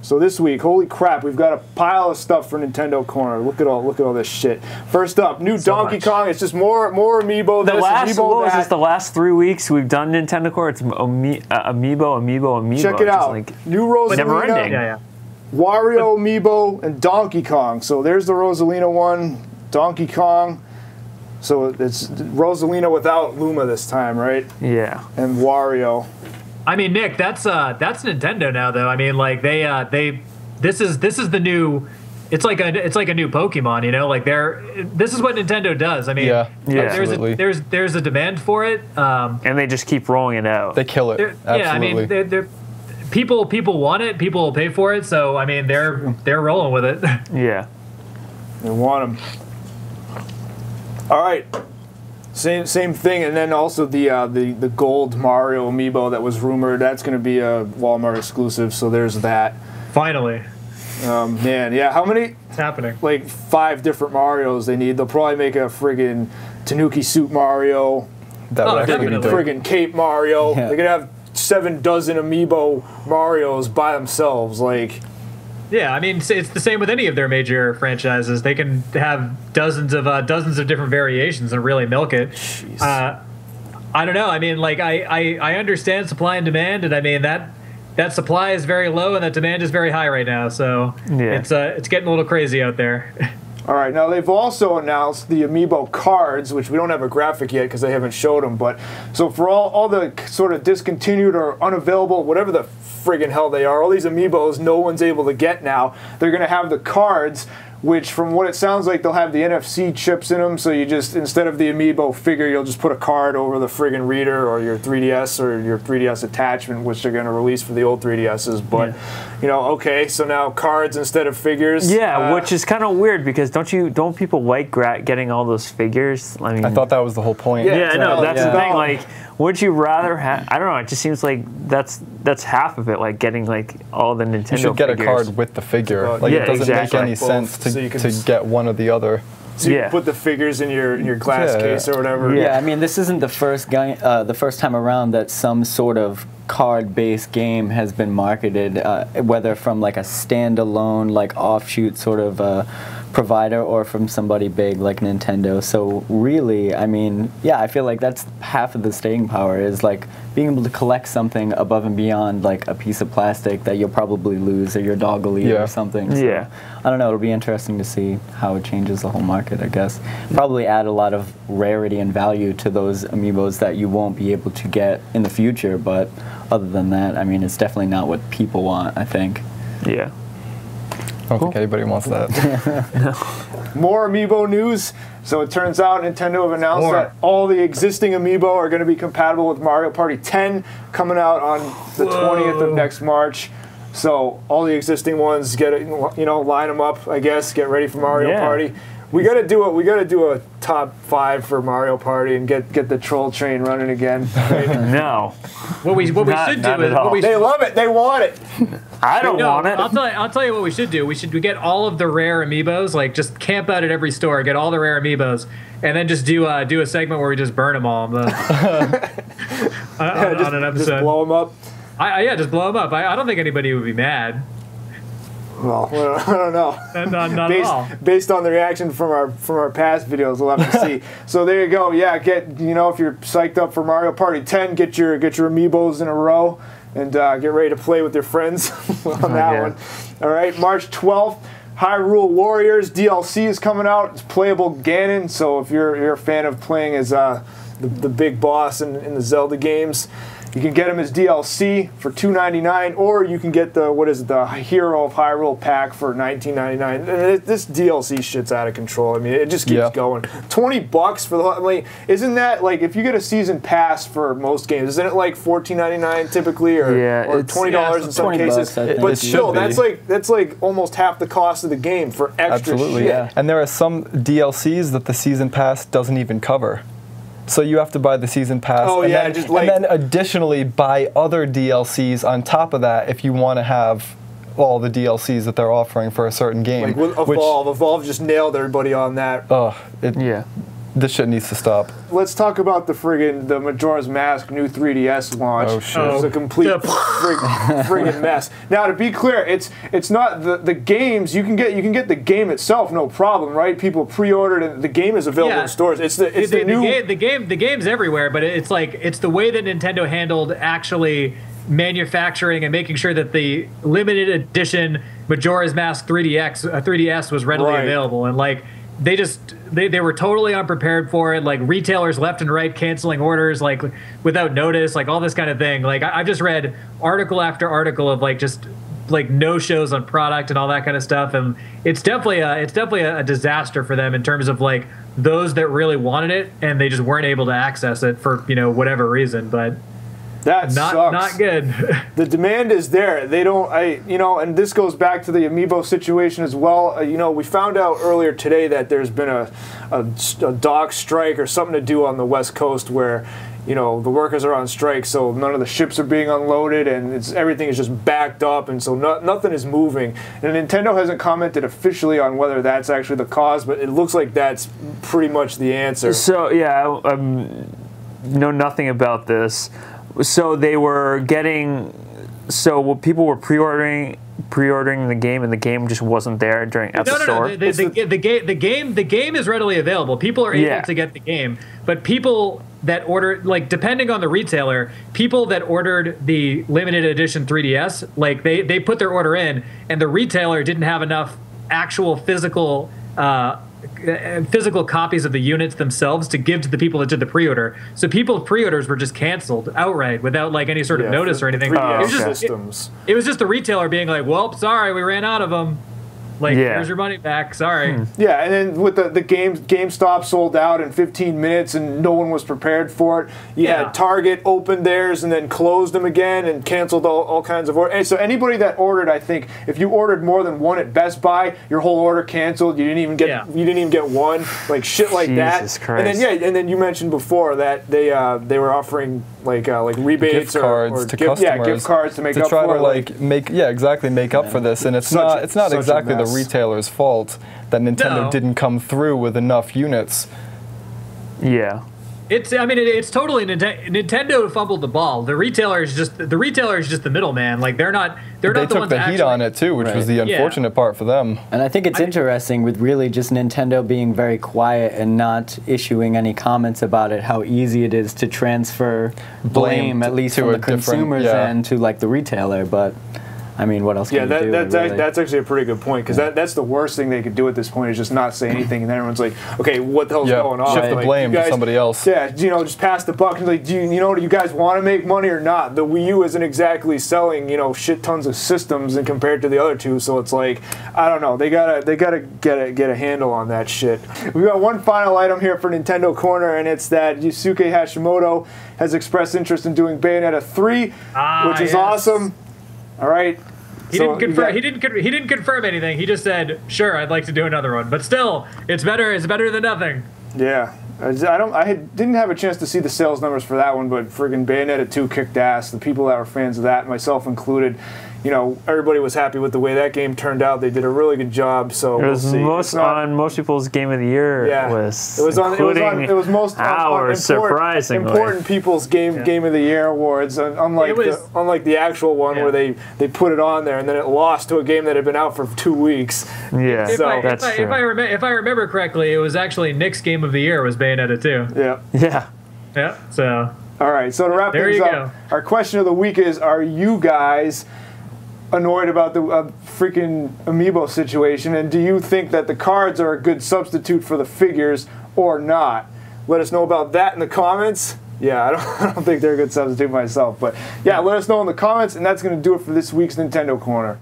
So this week, holy crap, we've got a pile of stuff for Nintendo Corner. Look at all this shit. First up, new Donkey Kong. It's just more Amiibo. The last 3 weeks we've done Nintendo Corner. It's Amiibo. Check it out. Like, new Rosalina. Never ending. Wario Amiibo and Donkey Kong. So there's the Rosalina one. Donkey Kong. So it's Rosalina without Luma this time, right? Yeah. And Wario. I mean, Nick, that's Nintendo now, though. I mean, like this is the new. It's like a new Pokemon, you know. Like this is what Nintendo does. I mean, there's a demand for it, and they just keep rolling it out. They kill it. Absolutely. Yeah, I mean, people want it. People will pay for it. So I mean, they're rolling with it. Yeah, they want them. All right. Same thing, and then also the gold Mario Amiibo that was rumored. That's going to be a Walmart exclusive, so there's that. Finally. Man, yeah. How many? It's happening. Like 5 different Marios they need. They'll probably make a friggin' Tanuki Suit Mario. That would actually be friggin' Cape Mario. Yeah. They're going to have 7 dozen Amiibo Marios by themselves. Like. Yeah, I mean, it's the same with any of their major franchises. They can have dozens of different variations and really milk it. I don't know. I mean, like I understand supply and demand, and I mean that supply is very low and that demand is very high right now. So it's getting a little crazy out there. All right, now they've also announced the Amiibo cards, which we don't have a graphic yet because they haven't showed them. But so for all the sort of discontinued or unavailable, whatever the friggin' hell they are, all these Amiibos no one's able to get now, they're going to have the cards, which from what it sounds like they'll have the NFC chips in them, so you just, instead of the Amiibo figure, you'll just put a card over the friggin' reader or your 3DS or your 3DS attachment, which they're going to release for the old 3DSs. But, you know, okay, so now cards instead of figures. Yeah, which is kind of weird because don't people like getting all those figures? I mean, I thought that was the whole point. Yeah, no, that's the thing. Like, would you rather have? I don't know. It just seems like that's half of it. Like getting like all the Nintendo. You should get figures. a card with the figure. Like it doesn't make any sense to get one or the other. So you can put the figures in your glass case or whatever. Yeah, I mean, this isn't the first time around that some sort of card-based game has been marketed, whether from like a standalone, like offshoot sort of provider or from somebody big like Nintendo. So really, I mean, yeah, I feel like that's half of the staying power is like being able to collect something above and beyond like a piece of plastic that you'll probably lose or your dog will eat or something. So, I don't know, it'll be interesting to see how it changes the whole market, I guess. Probably add a lot of rarity and value to those Amiibos that you won't be able to get in the future, but other than that, I mean, it's definitely not what people want, I think. Yeah. I don't think anybody wants that. More Amiibo news. So it turns out Nintendo have announced that all the existing Amiibo are going to be compatible with Mario Party 10 coming out on the 20th of next March. So all the existing ones, line them up, I guess, get ready for Mario Party. We got to do a top 5 for Mario Party and get the troll train running again. Right? No. What we should do is they love it. They want it. I don't want it. I'll tell you what we should do. We get all of the rare Amiibos, like just camp out at every store, get all the rare Amiibos, and then just do a segment where we just burn them all on an episode. Just blow them up. Just blow them up. I don't think anybody would be mad. Well, I don't know. Not at all. Based on the reaction from our past videos, we'll have to see. So there you go. Yeah, if you're psyched up for Mario Party 10, get your Amiibos in a row and get ready to play with your friends on that one. All right, March 12th, Hyrule Warriors DLC is coming out. It's playable Ganon. So if you're a fan of playing as the big boss in the Zelda games, you can get them as DLC for $2.99, or you can get the Hero of Hyrule pack for $19.99. This DLC shit's out of control. I mean, it just keeps going. $20 for the. I mean, isn't that like if you get a season pass for most games? Isn't it like $14.99 typically, or $20 in some cases? But still, that's like almost half the cost of the game for extra shit. Yeah. And there are some DLCs that the season pass doesn't even cover. So you have to buy the season pass, and then additionally buy other DLCs on top of that if you want to have all the DLCs that they're offering for a certain game. Like with Evolve just nailed everybody on that. This shit needs to stop. Let's talk about the Majora's Mask new 3DS launch. Oh shit! It was a complete friggin' mess. Now, to be clear, it's not the games. You can get the game itself, no problem, right? People pre-ordered and the game is available in stores. It's the game's everywhere, but it's the way that Nintendo handled actually manufacturing and making sure that the limited edition Majora's Mask 3DS was readily available, and like they were totally unprepared for it. Like retailers left and right canceling orders like without notice, like all this kind of thing. Like I've just read article after article of like no shows on product and all that kind of stuff, and it's definitely a disaster for them in terms of like those that really wanted it and they just weren't able to access it for whatever reason. But that sucks. Not good. The demand is there. They don't, and this goes back to the Amiibo situation as well. We found out earlier today that there's been a dock strike or something to do on the West Coast where, the workers are on strike, so none of the ships are being unloaded, and everything is just backed up, and so nothing is moving. And Nintendo hasn't commented officially on whether that's actually the cause, but it looks like that's pretty much the answer. So yeah, I know nothing about this. So they were getting, people were pre-ordering the game, and the game just wasn't there at the store. No. The game is readily available. People are able to get the game, but people that order, like depending on the retailer, people that ordered the limited edition 3DS, like they put their order in, and the retailer didn't have enough actual physical copies of the units themselves to give to the people that did the pre-order. So people's pre-orders were just canceled outright without like any sort of notice or anything. It was just the retailer being like, well, sorry, we ran out of them. Like, here's your money back. Sorry. Yeah, and then with the GameStop sold out in 15 minutes, and no one was prepared for it. You had Target opened theirs and then closed them again and canceled all kinds of orders. And so anybody that ordered, I think, if you ordered more than one at Best Buy, your whole order canceled. You didn't even get one. Like shit like Jesus that. Christ. And then you mentioned before that they were offering like rebates gift cards to customers. Yeah, gift cards to make up for it. Make up for this, and it's not exactly the retailer's fault that Nintendo didn't come through with enough units. Yeah. It's totally Nintendo fumbled the ball. The retailer is just the middleman. Like they're not the ones that took the heat on it too, which was the unfortunate part for them. And I think it's interesting with really just Nintendo being very quiet and not issuing any comments about it, how easy it is to transfer blame at least from the consumer's end to like the retailer, but I mean, what else can you do? That's actually a pretty good point, because that's the worst thing they could do at this point is just not say anything, and then everyone's like, okay, what the hell's going on? Shift the blame to somebody else. Yeah, just pass the buck. And like, do you guys want to make money or not? The Wii U isn't exactly selling, shit tons of systems and compared to the other two, so it's like, I don't know. They gotta get a handle on that shit. We've got one final item here for Nintendo Corner, and it's that Yusuke Hashimoto has expressed interest in doing Bayonetta 3, which is awesome. All right. He didn't confirm anything. He just said, "Sure, I'd like to do another one." But still, it's better than nothing. Yeah. I didn't have a chance to see the sales numbers for that one, but friggin' Bayonetta 2 kicked ass. The people that were fans of that, myself included, everybody was happy with the way that game turned out. They did a really good job. So it was on most people's Game of the Year list. It was most important people's Game of the Year awards. Unlike the actual one where they put it on there and then it lost to a game that had been out for 2 weeks. Yeah, if I remember correctly, it was actually Nick's Game of the Year was Bayonetta 2. Yeah. Yeah. Yeah. So. All right. So to wrap things up, our question of the week is: are you guys annoyed about the freaking Amiibo situation, and do you think that the cards are a good substitute for the figures or not? Let us know about that in the comments. Yeah, I don't think they're a good substitute myself, but yeah, let us know in the comments, and that's going to do it for this week's Nintendo Corner.